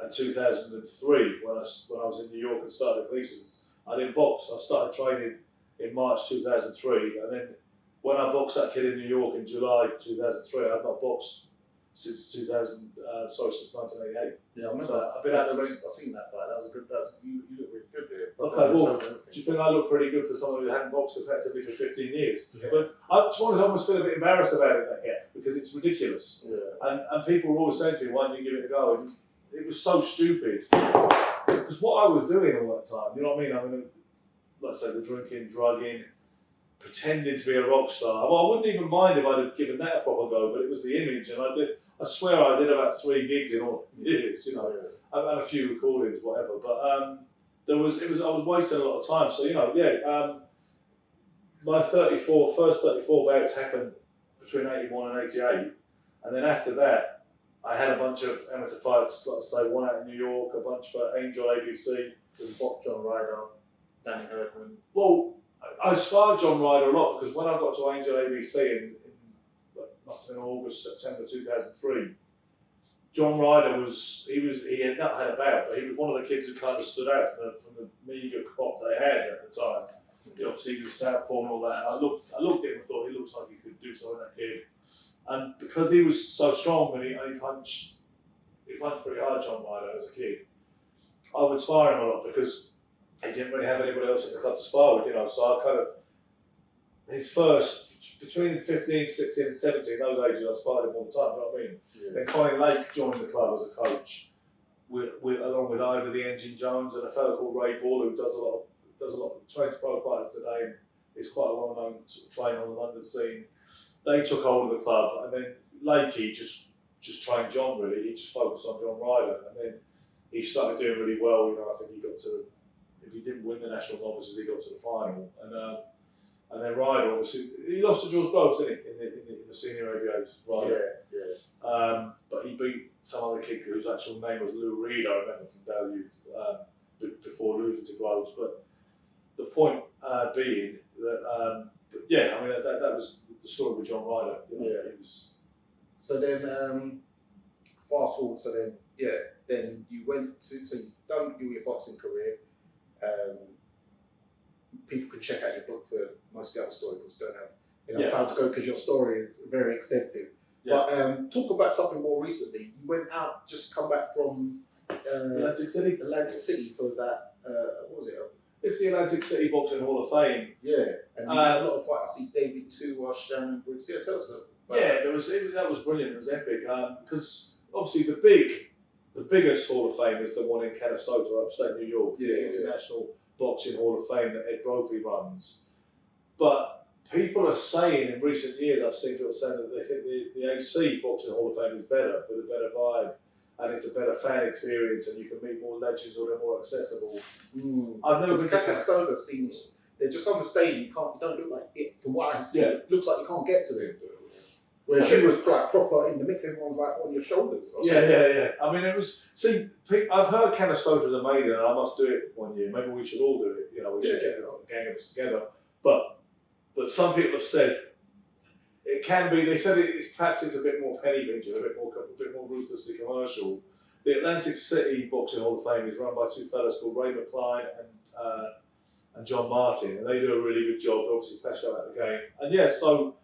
and 2003, when I was in New York and started Gleason's, I didn't box. I started training in March 2003, and then when I boxed that kid in New York in July 2003, I had not boxed since 1988. Yeah, I remember. So I've been out the ring. I've seen that fight. That was a good. You look really good there. Okay, well, do you think I look pretty good for someone who hadn't boxed effectively for 15 years? Yeah. But I almost feel a bit embarrassed about it that yet because it's ridiculous. Yeah. And people were always saying to me, "Why don't you give it a go?" And it was so stupid because what I was doing all that time, you know what I mean? I mean, let's say the drinking, drugging, pretending to be a rock star. Well, I wouldn't even mind if I'd have given that a proper go, but it was the image, and I swear I did about 3 gigs in all years, you know, and a few recordings, whatever. But I was waiting a lot of time, so you know, my first 34 bouts happened between 81 and 88. And then after that, I had a bunch of amateur fights, like I say, one out in New York, a bunch for Angel ABC. With Bob, John Ryder, Danny Herdman. Well, I sparred John Ryder a lot because when I got to Angel ABC in must have been August, September 2003, John Ryder he had not had a bout, but he was one of the kids who kind of stood out from the meagre crop they had at the time. Obviously, he was southpaw and all that. And I looked at him and thought he looks like he could do something, that kid. And because he was so strong and he punched pretty hard, John Ryder, as a kid, I would spar him a lot because he didn't really have anybody else in the club to spar with, So I kind of, his first, between 15, 16 and 17, those ages, I sparred him all the time, you know what I mean? Yeah. Then Connie Lake joined the club as a coach, along with Ivor the Engine Jones and a fellow called Ray Ball, who does a lot of trains pro fighters today and is quite a well-known trainer on the London scene. They took hold of the club, and then Lakey just trained John really. He just focused on John Ryder, and then he started doing really well. I think he got to, if he didn't win the national novices, he got to the final. And then Ryder, obviously, he lost to George Groves, didn't he, in the senior ABAs? Ryder. Yeah. But he beat some other kid whose actual name was Lou Reed, I remember from Dale Youth, before losing to Groves. But the point being that, that was the story with John Ryder. It was. So then, fast forward. So then, then you went to. So you done your boxing career. People can check out your book for most of the other story because you don't have enough time to go because your story is very extensive. Yeah. But talk about something more recently. You went out, just come back from Atlantic City for that. What was it? It's the Atlantic City Boxing Hall of Fame. Yeah, and you had a lot of fights. I see David Tuwash, Shannon Briggs. Yeah, tell us about that. That was brilliant. It was epic because obviously the biggest Hall of Fame is the one in Canastota, upstate New York. The International Boxing Hall of Fame that Ed Brophy runs. But people are saying in recent years, I've seen people saying that they think the AC Boxing Hall of Fame is better, with a better vibe, and it's a better fan experience, and you can meet more legends or they're more accessible. I've never been to Canastota seems they're just on the stage. You don't look like it. From what I see, it looks like you can't get to them. Whereas you was like proper in the mix, everyone's like on your shoulders. Yeah. I mean, it was. See, I've heard Canastota's amazing, and I must do it one year. Maybe we should all do it. We should get a gang of us together. But some people have said it can be. They said perhaps it's a bit more penny pinching, a bit more ruthlessly commercial. The Atlantic City Boxing Hall of Fame is run by two fellas called Ray McCline and John Martin, and they do a really good job. They're obviously passionate about the game, and so.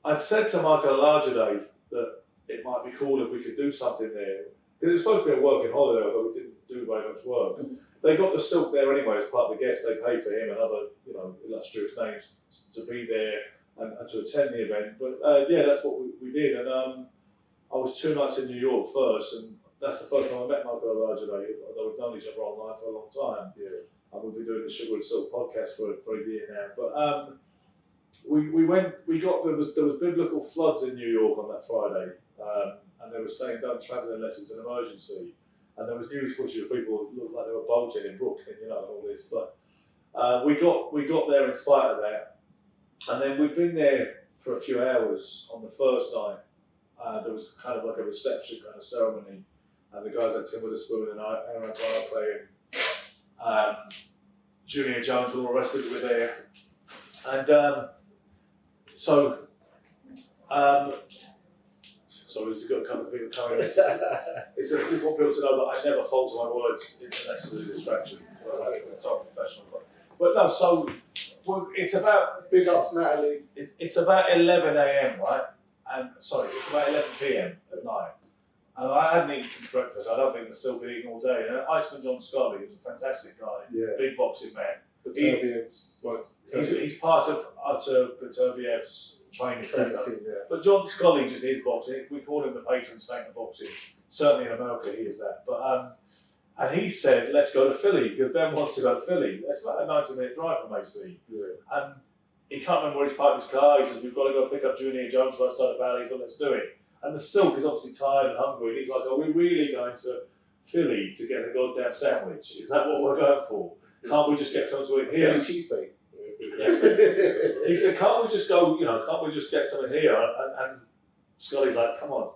I'd said to Michael Largeday that it might be cool if we could do something there. Because it's supposed to be a working holiday, although we didn't do very much work. They got the Silk there anyway as part of the guests. They paid for him and other, illustrious names to be there and to attend the event. But that's what we did. And I was 2 nights in New York first, and that's the first time I met Michael Largeday, although we've known each other online for a long time. Yeah. And we've been doing the Sugar and Silk podcast for a year now. But there was biblical floods in New York on that Friday, and they were saying don't travel unless it's an emergency. And there was news footage of people who looked like they were bolting in Brooklyn, and all this. But we got there in spite of that, and then we'd been there for a few hours on the first night. There was kind of like a reception kind of ceremony, and the guys like Tim Witherspoon and Aaron Barclay and Junior Jones, all the rest of it were there, and. Sorry, there's got a couple of people coming in. I just want people to know that I never falter my words unless it's a distraction. I'm professional. But no, so it's about... Big ups, Natalie. It's about 11 a.m, right? It's about 11 p.m. at night. And I hadn't eaten since breakfast. I don't think I've still been eating all day. And Iceman John Scully, who's a fantastic guy, big boxing man. He's part of Artur Beterbiev's training centre. But John Scully just is boxing. We call him the patron saint of boxing. Certainly in America he is that. But and he said, let's go to Philly, because Ben wants to go to Philly. That's about a 90-minute drive from AC. Yeah. And he can't remember where he's parked his car. He says, we've got to go pick up Junior Jones right outside the valley, but let's do it. And the Silk is obviously tired and hungry. And he's like, are we really going to Philly to get a goddamn sandwich? Is that what we're going for? Can't we just get something to eat here? Philly cheesesteak. He said, can't we just go, can't we just get something here? And Scully's like, come on,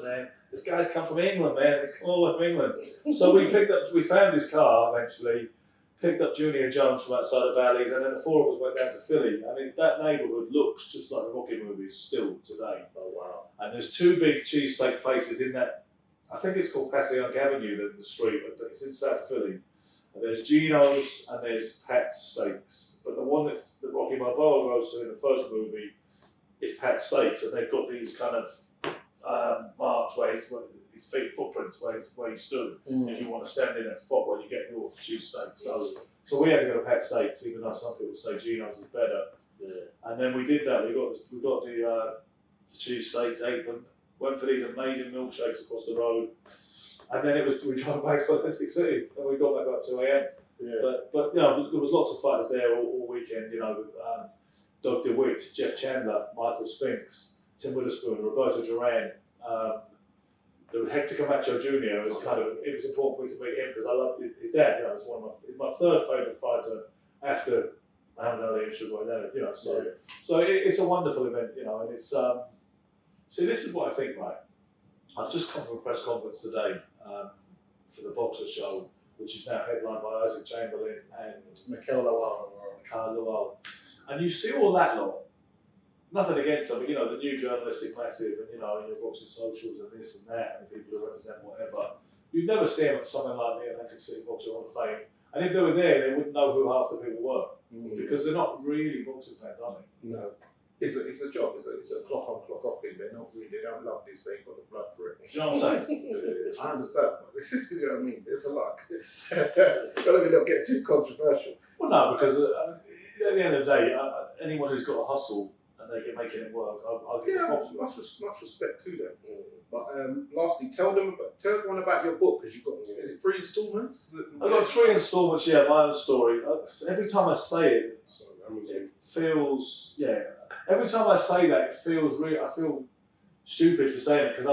man, this guy's come from England, man, he's come all the way from England. So we found his car eventually, picked up Junior Jones from outside of Bally's, and then the four of us went down to Philly. I mean, that neighbourhood looks just like the Rocky movies still today. Oh, wow. And there's two big cheesesteak places in that, I think it's called Passyunk Avenue, the street, but it's in South Philly. And there's Gino's and there's Pat's Steaks. But the one that Rocky Balboa goes to in the first movie is Pat's Steaks, and they've got these kind of marks where his feet footprints where he stood. If you want to stand in that spot where you get your cheesesteak. So we had to go to Pat's Steaks, even though some people say Gino's is better. Yeah. And then we did that. We got the cheesesteaks, ate them, went for these amazing milkshakes across the road. And then we drove back to Atlantic City, and we got back about 2 a.m. Yeah. But there was lots of fighters there all weekend. Doug DeWitt, Jeff Chandler, Michael Spinks, Tim Witherspoon, Roberto Duran. Hector Camacho Jr. was it was important for me to meet him because I loved his dad. He's my third favourite fighter after Muhammad Ali and Sugar Ray Leonard. So it's a wonderful event. And it's see, this is what I think, right? I've just come from a press conference today for the Boxer Show, which is now headlined by Isaac Chamberlain and Mikel Lawal. And you see all that lot. Nothing against them, but the new journalistic massive, and your boxing socials and this and that, and people who represent whatever. You'd never see them at something like the Atlantic City Boxing Hall of Fame. And if they were there, they wouldn't know who half the people were because they're not really boxing fans, are they? No. It's a job. It's a clock on, clock off thing. They don't love this. They've got the blood for it. Do you know what I'm saying? I understand. This is, you know what I mean. It's a lot. Gotta not get too controversial. Well, no, because at the end of the day, anyone who's got a hustle and they can making it work, I'll give them props. Much respect to them. But lastly, tell everyone about your book because you've got. Is it 3 installments? I've got 3 installments. Yeah, my own story. Every time I say it, it feels Every time I say that, it feels real. I feel stupid for saying it because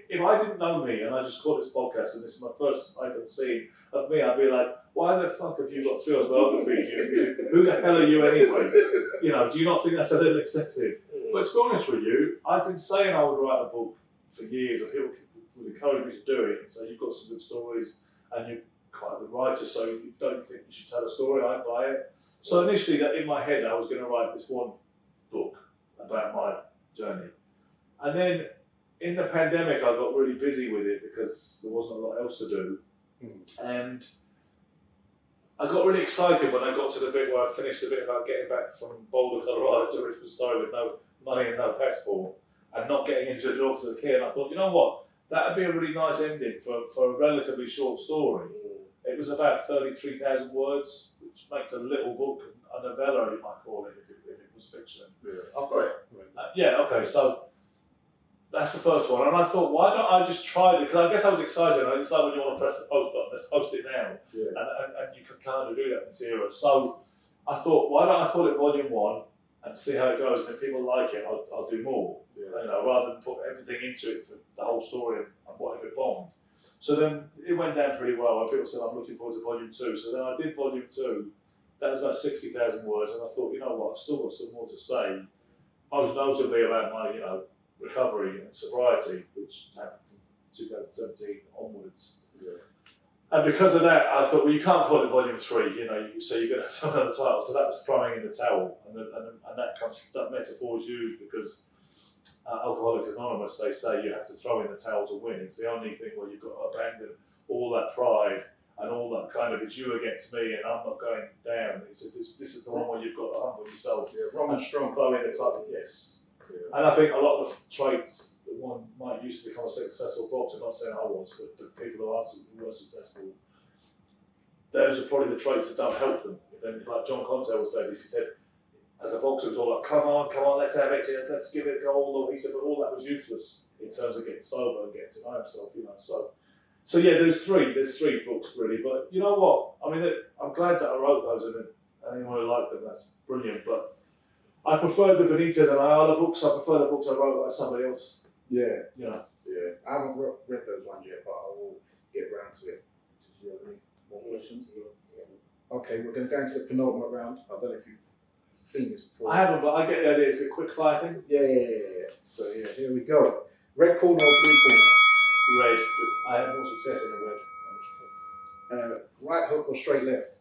if I didn't know me and I just caught this podcast and this is my first item seen of me, I'd be like, why the fuck have you got 3 autobiographies? Who the hell are you anyway? Do you not think that's a little excessive? But to be honest with you, I've been saying I would write a book for years, and people would encourage me to do it and say you've got some good stories and you're quite a good writer, so you don't think you should tell a story, I'd buy it. So initially, in my head, I was going to write this one book about my journey. And then in the pandemic, I got really busy with it because there wasn't a lot else to do. And I got really excited when I got to the bit where I finished the bit about getting back from Boulder, Colorado to Richmond, Surrey with no money and no passport and not getting into the dogs of the care. And I thought, you know what? That would be a really nice ending for a relatively short story. It was about 33,000 words, which makes a little book, a novella, you might call it, if it was fiction. Yeah, I've got it. Okay, so that's the first one. And I thought, why don't I just try it? Because I guess I was excited. It's like when you want to press the post button, let's post it now. Yeah. And you can kind of do that in this era. So I thought, why don't I call it Volume 1 and see how it goes? And if people like it, I'll do more. Yeah. Rather than put everything into it for the whole story and what if it bombed. So then it went down pretty well. And people said, I'm looking forward to Volume 2. So then I did Volume 2. That was about 60,000 words. And I thought, you know what, I've still got some more to say. Most notably about my, recovery and sobriety, which happened from 2017 onwards. Yeah. And because of that, I thought, well, you can't call it Volume 3, so you're going to have another title. So that was throwing in the towel. And that metaphor is used because Alcoholics Anonymous, they say you have to throw in the towel to win. It's the only thing where you've got to abandon all that pride and all that kind of it's you against me and I'm not going down. This is the one where you've got to humble yourself. Yeah, Ron was strong. Throw in the title, yes. Yeah. And I think a lot of the traits that one might use to become a successful boxer, not saying I was, but the people who were successful, those are probably the traits that don't help them. Then, like John Conte would say this, he said, as a boxer, it was all like, come on, let's have it, let's give it a go. He said, but all that was useless in terms of getting sober and getting to know himself, So yeah, there's three books really, but you know what? I mean, I'm glad that I wrote those and anyone who liked them, that's brilliant, but I prefer the Benitez and Ayala books. I prefer the books I wrote by somebody else. Yeah. Yeah. I haven't read those ones yet, but I will get round to it. Do you have any more questions? Okay, we're going to go into the penultimate round. I don't know if you've seen this before. I haven't, but I get the idea. It's a quick fire thing. Yeah. So yeah, here we go. Red corner or blue corner? Red. I had more success in the red. Right hook or straight left?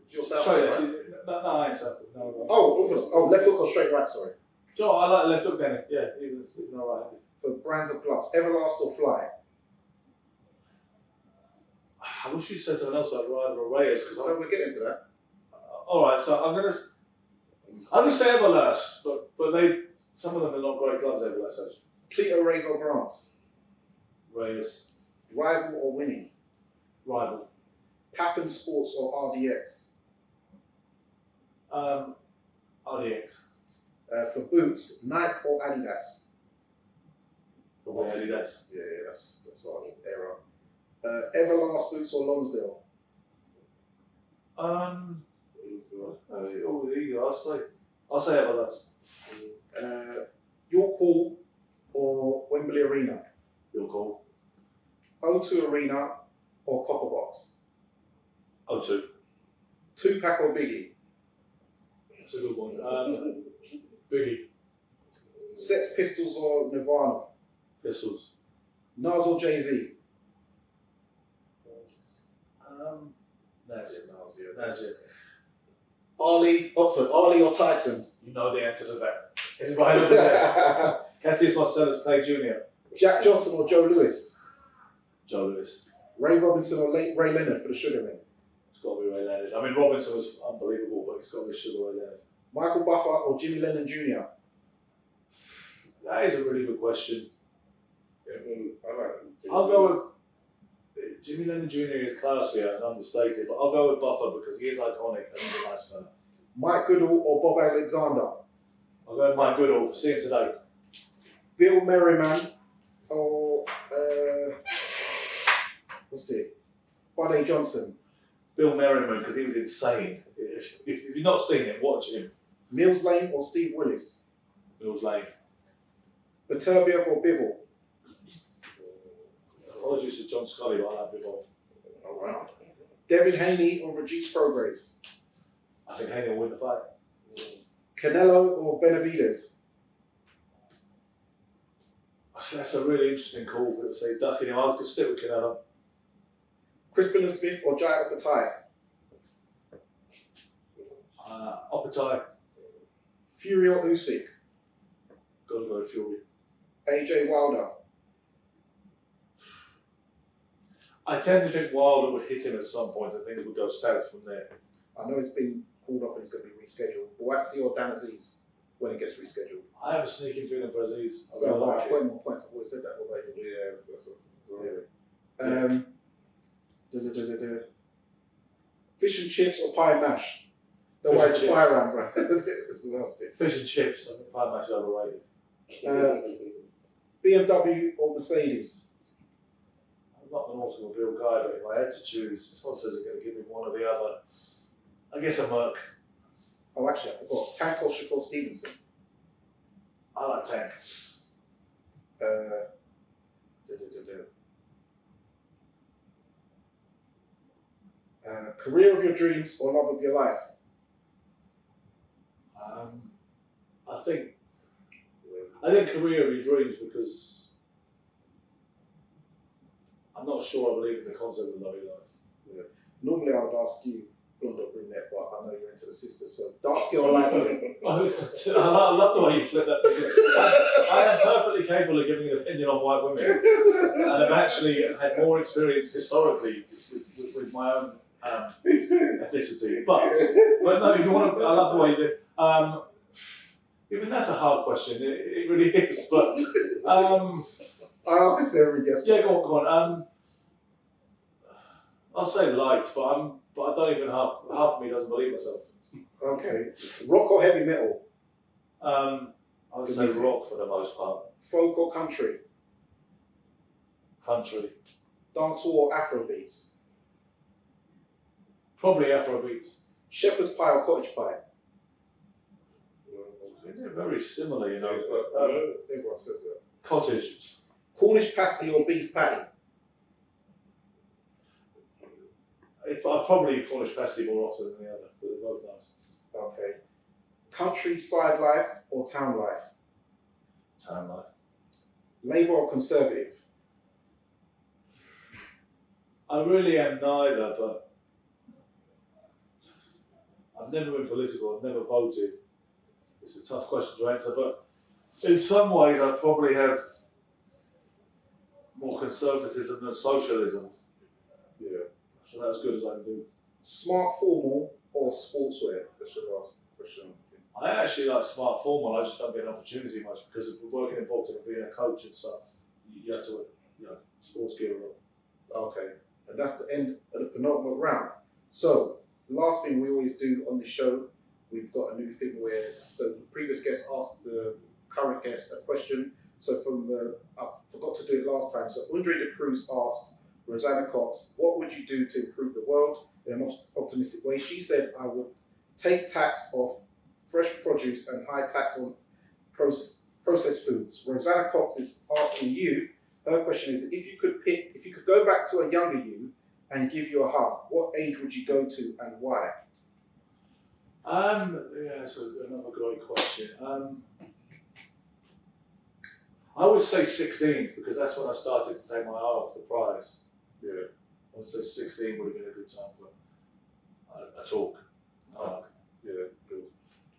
Straight left. No, I ain't south. No. Oh, left hook or straight right? Sorry. Joe, I like the left hook, Danny. Yeah, even all right. For brands of gloves, Everlast or Fly? I wish you said something else like Ryder or Reyes because We're getting to that. all right, so I'm gonna say Everlast, but some of them are not great gloves. Everlast actually. Cleto, Rays or Grants? Reyes. Rival or Winning? Rival. Pattern Sports or RDX? RDX. For boots, Nike or Adidas? Probably Adidas. Yeah, that's our era. Everlast boots or Lonsdale? I'll say Everlast. York Hall or Wembley Arena? Your call. O2 Arena or Copper Box? O2. Tupac or Biggie? That's a good one. Biggie. Sex Pistols or Nirvana? Pistols. Nas or Jay-Z? That's it. Ali or Tyson? You know the answer to that. It's right over there. Cassius Marcellus Clay Jr. Jack Johnson or Joe Lewis? Joe Lewis. Ray Robinson or Ray Leonard for the Sugar Man? It's got to be Ray Leonard. I mean, Robinson was unbelievable, but it's got to be Sugar Ray Leonard. Michael Buffer or Jimmy Lennon Jr.? That is a really good question. Yeah, I'll go with Jimmy Lennon Jr. is classier and understated, but I'll go with Buffer because he is iconic and he's a nice fella. Mike Goodall or Bob Alexander? I'll go with Mike Goodall. See him today. Bill Merriman or Buddy Johnson? Bill Merriman because he was insane. If you've not seen him, watch him. Mills Lane or Steve Willis? Mills Lane. Viterbiev or Bivol? Apologies to John Scully, but I like Bivol. Oh, wow. Devin Haney or Regis Prograis? I think Haney will win the fight. Canelo or Benavidez? That's a really interesting call. People say he's ducking him. I'll just stick with Canelo. Crispin and Smith or Jai Okatai? Oppenheimer. Fury or Usyk? Gotta go with Fury. AJ Wilder? I tend to think Wilder would hit him at some point and things would go south from there. I know it's been called off and it's going to be rescheduled. Boatsi or Dan Aziz when it gets rescheduled? I have a sneaking feeling for Aziz. I So really I've like got it. more points. I've always said that. What about you? Yeah, that's what. Fish and chips or pie and mash? No, Fish why and it's a chips. fire round, bro. It's the last bit. Fish and chips. I think pie match is overrated. BMW or Mercedes? I'm not an automobile guy, but if I had to choose, this one says it's going to give me one or the other. I guess a Merc. Oh, actually, I forgot. Tank or Shakur Stevenson? I like Tank. Career of your dreams or love of your life? I think career of your dreams because I'm not sure I believe in the concept of love of your life. Yeah. Normally, I would ask you, blonde or brunette, but I know you're into the sisters, so dark skin or light skin? I love the way you flip that because I am perfectly capable of giving an opinion on white women and I've actually had more experience historically with my own ethnicity. But no, if you want to, I love the way you do. I mean, that's a hard question. It really is. But I ask this to every guest. yeah, go on. I'll say light, but I don't even half of me doesn't believe myself. Okay. Rock or heavy metal? I would say rock for the most part. Folk or country? Country. Dancehall or Afrobeats? Probably Afrobeats. Shepherd's pie or cottage pie? They're very similar, you know. Everyone says that. Cottage. Cornish pasty or beef patty? I probably Cornish pasty more often than the other, but they're both nice. Okay. Countryside life or town life? Town life. Labour or Conservative? I really am neither, but I've never been political. I've never voted. It's a tough question to answer, but in some ways, I probably have more conservatism than socialism. Yeah. So that's as good as I can do. Smart formal or sportswear? That's your last question. I actually like smart formal. I just don't get an opportunity much because of working in boxing and being a coach and stuff. You have to, sports gear on. Okay. And that's the end of the penultimate round. So, last thing we always do on the show, we've got a new thing where the previous guest asked the current guest a question. So I forgot to do it last time. So Andre de Cruz asked Rosanna Cox, what would you do to improve the world in an optimistic way? She said, I would take tax off fresh produce and high tax on processed foods. Rosanna Cox is asking you, her question is, if you could go back to a younger you and give you a hug, what age would you go to and why? That's another great question. I would say 16 because that's when I started to take my eye off the prize. Yeah. I would say 16 would have been a good time for a talk. Yeah, good.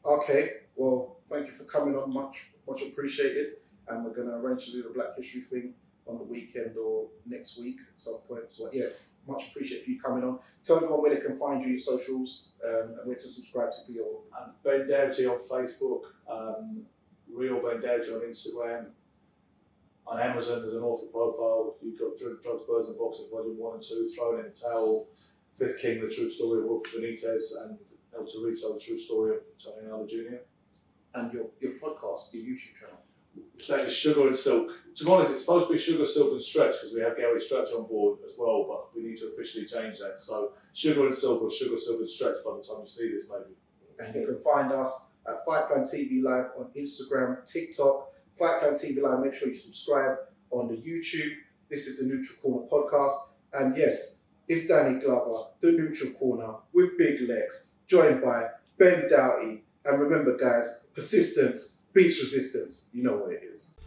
Okay, well, thank you for coming on, much appreciated. And we're going to arrange to do the Black History thing on the weekend or next week at some point. So yeah, much appreciated for you coming on. Tell everyone where they can find you, your socials, and where to subscribe to for your... Ben Doughty on Facebook, Real Ben Doughty on Instagram. On Amazon, there's an author profile. You've got Drugs, Birds and Boxing Volume 1 and 2, Thrown in the Towel, Fifth King, The True Story of Wilfred Benitez, and El Torito, The True Story of Tony Allen Jr. And your podcast, your YouTube channel. That is Sugar and Silk. To be honest, it's supposed to be Sugar, Silk and Stretch because we have Gary Stretch on board as well, but we need to officially change that. So Sugar and Silk or Sugar, Silk and Stretch by the time you see this, maybe. And you can find us at Fight Fan TV Live on Instagram, TikTok, Fight Fan TV Live. Make sure you subscribe on the YouTube. This is the Neutral Corner podcast. And yes, it's Danny Glover, the Neutral Corner with big legs, joined by Ben Doughty. And remember, guys, persistence beats resistance. You know what it is.